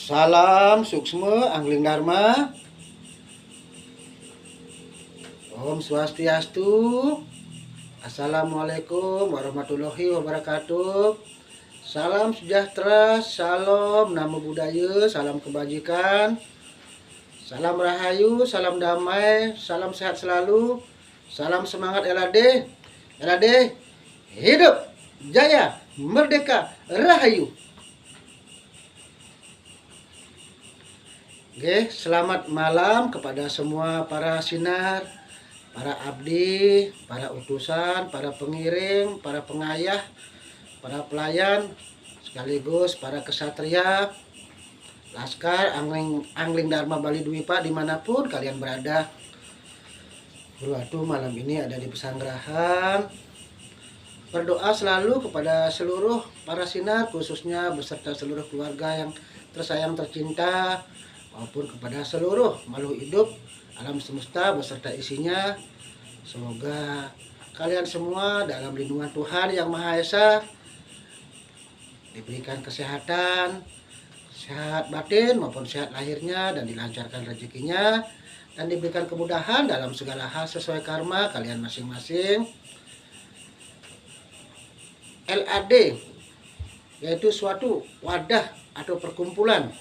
Salam Suksma Angling Dharma. Om Swastiastu. Assalamualaikum warahmatullahi wabarakatuh. Salam sejahtera, salam namo buddhaya, salam kebajikan, salam rahayu, salam damai, salam sehat selalu, salam semangat LAD. LAD hidup jaya, merdeka, rahayu. Oke, selamat malam kepada semua para sinar, para abdi, para utusan, para pengiring, para pengayah, para pelayan, sekaligus para kesatria, laskar, angling Dharma Bali Dwipa dimanapun kalian berada. Guru Atu malam ini ada di Pesanggerahan. Berdoa selalu kepada seluruh para sinar, khususnya beserta seluruh keluarga yang tersayang tercinta, maupun kepada seluruh makhluk hidup alam semesta beserta isinya. Semoga kalian semua dalam lindungan Tuhan Yang Maha Esa diberikan kesehatan, sehat batin maupun sehat lahirnya, dan dilancarkan rezekinya, dan diberikan kemudahan dalam segala hal sesuai karma kalian masing-masing. LAD yaitu suatu wadah atau perkumpulan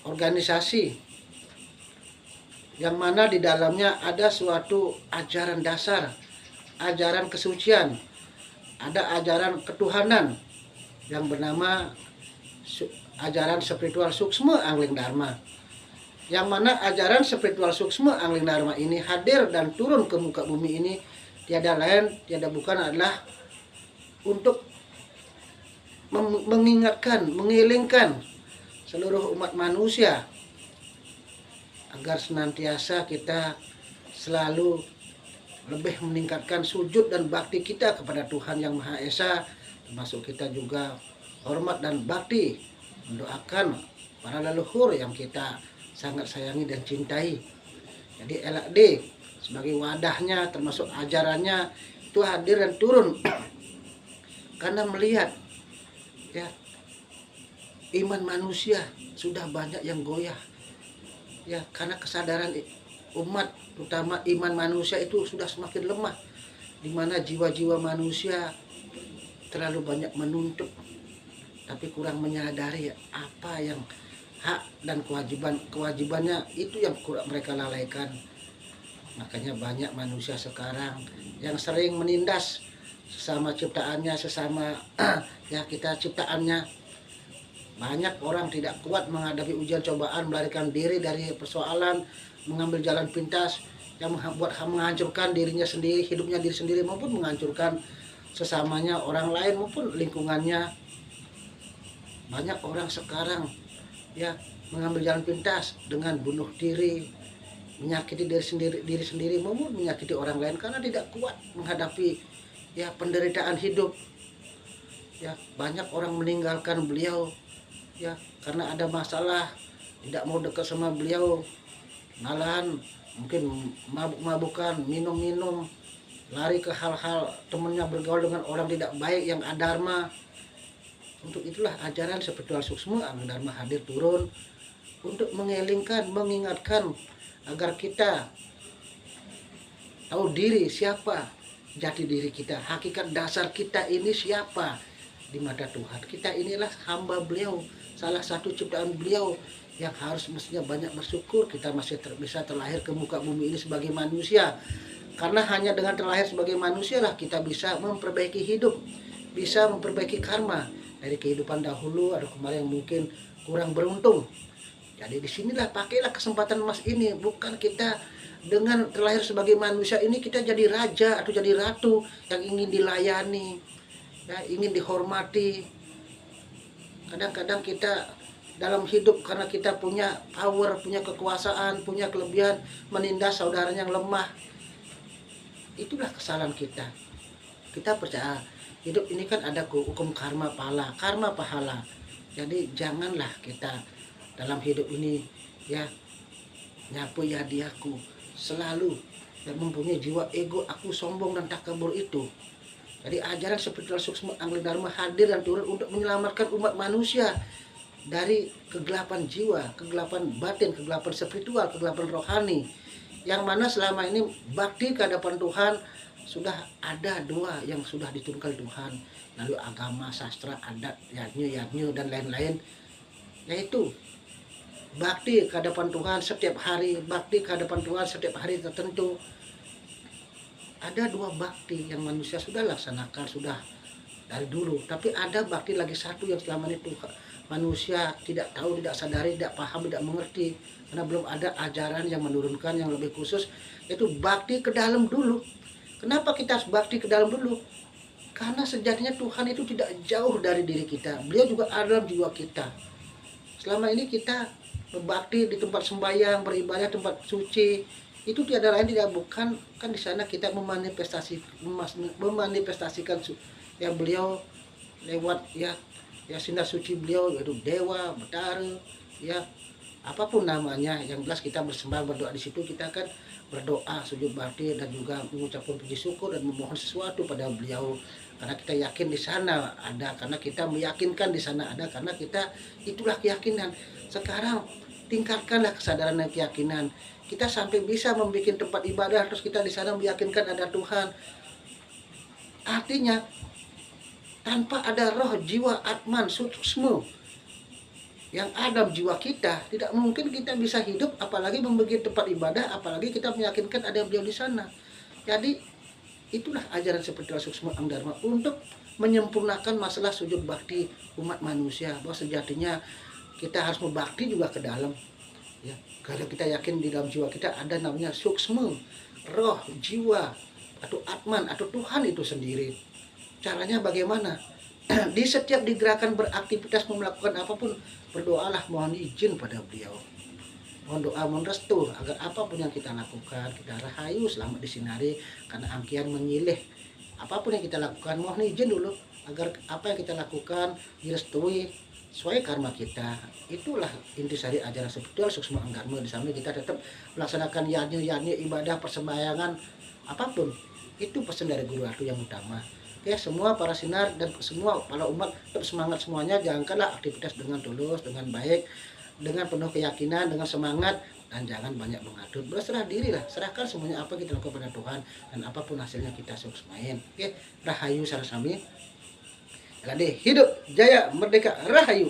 organisasi yang mana di dalamnya ada suatu ajaran dasar, ajaran kesucian, ada ajaran ketuhanan yang bernama ajaran spiritual Suksma Angling Dharma. Yang mana ajaran spiritual Suksma Angling Dharma ini hadir dan turun ke muka bumi ini tiada lain, tiada bukan adalah untuk mengingatkan, mengilingkan seluruh umat manusia agar senantiasa kita selalu lebih meningkatkan sujud dan bakti kita kepada Tuhan Yang Maha Esa, termasuk kita juga hormat dan bakti mendoakan para leluhur yang kita sangat sayangi dan cintai. Jadi LAD sebagai wadahnya, termasuk ajarannya itu hadir dan turun karena melihat ya, iman manusia sudah banyak yang goyah ya, karena kesadaran umat, terutama iman manusia itu sudah semakin lemah, di mana jiwa-jiwa manusia terlalu banyak menuntut tapi kurang menyadari apa yang hak dan kewajibannya itu yang kurang mereka lalaikan. Makanya banyak manusia sekarang yang sering menindas sesama ciptaannya, sesama ya kita ciptaannya. Banyak orang tidak kuat menghadapi ujian cobaan, melarikan diri dari persoalan, mengambil jalan pintas yang menghancurkan dirinya sendiri, hidupnya diri sendiri, maupun menghancurkan sesamanya, orang lain maupun lingkungannya. Banyak orang sekarang ya mengambil jalan pintas dengan bunuh diri, menyakiti diri sendiri maupun menyakiti orang lain karena tidak kuat menghadapi ya penderitaan hidup. Ya, banyak orang meninggalkan beliau ya karena ada masalah, tidak mau dekat sama beliau, malahan mungkin mabuk-mabukan, minum-minum, lari ke hal-hal temennya, bergaul dengan orang tidak baik yang adharma. Untuk itulah ajaran spiritual Suksma Angling Dharma hadir turun untuk mengelingkan, mengingatkan agar kita tahu diri, siapa jati diri kita, hakikat dasar kita ini siapa di mata Tuhan. Kita inilah hamba beliau, salah satu ciptaan beliau yang harus mestinya banyak bersyukur kita masih bisa terlahir ke muka bumi ini sebagai manusia. Karena hanya dengan terlahir sebagai manusia lah kita bisa memperbaiki hidup, bisa memperbaiki karma dari kehidupan dahulu atau kemarin yang mungkin kurang beruntung. Jadi disinilah pakailah kesempatan emas ini, bukan kita dengan terlahir sebagai manusia ini kita jadi raja atau jadi ratu yang ingin dilayani, ya, ingin dihormati. Kadang-kadang kita dalam hidup karena kita punya power, punya kekuasaan, punya kelebihan, menindas saudaranya yang lemah. Itulah kesalahan kita. Kita percaya hidup ini kan ada hukum karma pahala. Jadi janganlah kita dalam hidup ini ya nyapu ya diaku, selalu dan mempunyai jiwa ego, aku, sombong dan takabur itu. Jadi ajaran spiritual Suksma Angling Dharma hadir dan turun untuk menyelamatkan umat manusia dari kegelapan jiwa, kegelapan batin, kegelapan spiritual, kegelapan rohani. Yang mana selama ini bakti ke hadapan Tuhan sudah ada dua yang sudah diturunkan Tuhan. Lalu agama, sastra, adat, yadnya dan lain-lain. Yaitu bakti ke hadapan Tuhan setiap hari, bakti ke hadapan Tuhan setiap hari tertentu. Ada dua bakti yang manusia sudah laksanakan, sudah dari dulu. Tapi ada bakti lagi satu yang selama ini manusia tidak tahu, tidak sadari, tidak paham, tidak mengerti. Karena belum ada ajaran yang menurunkan yang lebih khusus, yaitu bakti ke dalam dulu. Kenapa kita harus bakti ke dalam dulu? Karena sejatinya Tuhan itu tidak jauh dari diri kita. Beliau juga ada dalam jiwa kita. Selama ini kita berbakti di tempat sembahyang, beribadah tempat suci, itu tiada lain tidak bukan kan di sana kita memanifestasikan ya beliau lewat ya sinar suci beliau, yaitu dewa, betara, ya apapun namanya. Yang jelas kita bersembah berdoa di situ, kita kan berdoa sujud bakti dan juga mengucapkan puji syukur dan memohon sesuatu pada beliau, karena kita yakin di sana ada, karena kita meyakinkan di sana ada, karena kita itulah keyakinan. Sekarang tingkatkanlah kesadaran dan keyakinan kita sampai bisa membuat tempat ibadah, terus kita di sana meyakinkan ada Tuhan. Artinya tanpa ada roh, jiwa, atman, suksma yang ada dalam jiwa kita, tidak mungkin kita bisa hidup, apalagi membuat tempat ibadah, apalagi kita meyakinkan ada beliau di sana. Jadi itulah ajaran spiritual suksma Ang Dharma untuk menyempurnakan masalah sujud bakti umat manusia, bahwa sejatinya kita harus membakti juga ke dalam. Ya, karena kita yakin di dalam jiwa kita ada namanya suksma, roh, jiwa, atau atman, atau Tuhan itu sendiri. Caranya bagaimana? Di setiap digerakkan beraktivitas melakukan apapun, berdoalah, mohon izin pada beliau. Mohon doa, mohon restu agar apapun yang kita lakukan, kita rahayu selamat disinari, karena angkian menyilih. Apapun yang kita lakukan, mohon izin dulu agar apa yang kita lakukan direstui sesuai karma kita. Itulah intisari ajaran spiritual suksma Ang Dharma. Di sana kita tetap melaksanakan yadnya ibadah, persembahyangan, apapun. Itu pesan dari Guru Ratu yang utama. Oke, semua para sinar dan semua para umat tetap semangat semuanya. Jalankanlah aktivitas dengan tulus, dengan baik, dengan penuh keyakinan, dengan semangat, dan jangan banyak mengatur. Berserah dirilah, serahkan semuanya apa kita lakukan pada Tuhan, dan apapun hasilnya kita suksmain. Oke, rahayu sarasami. Jadi hidup jaya merdeka rahayu.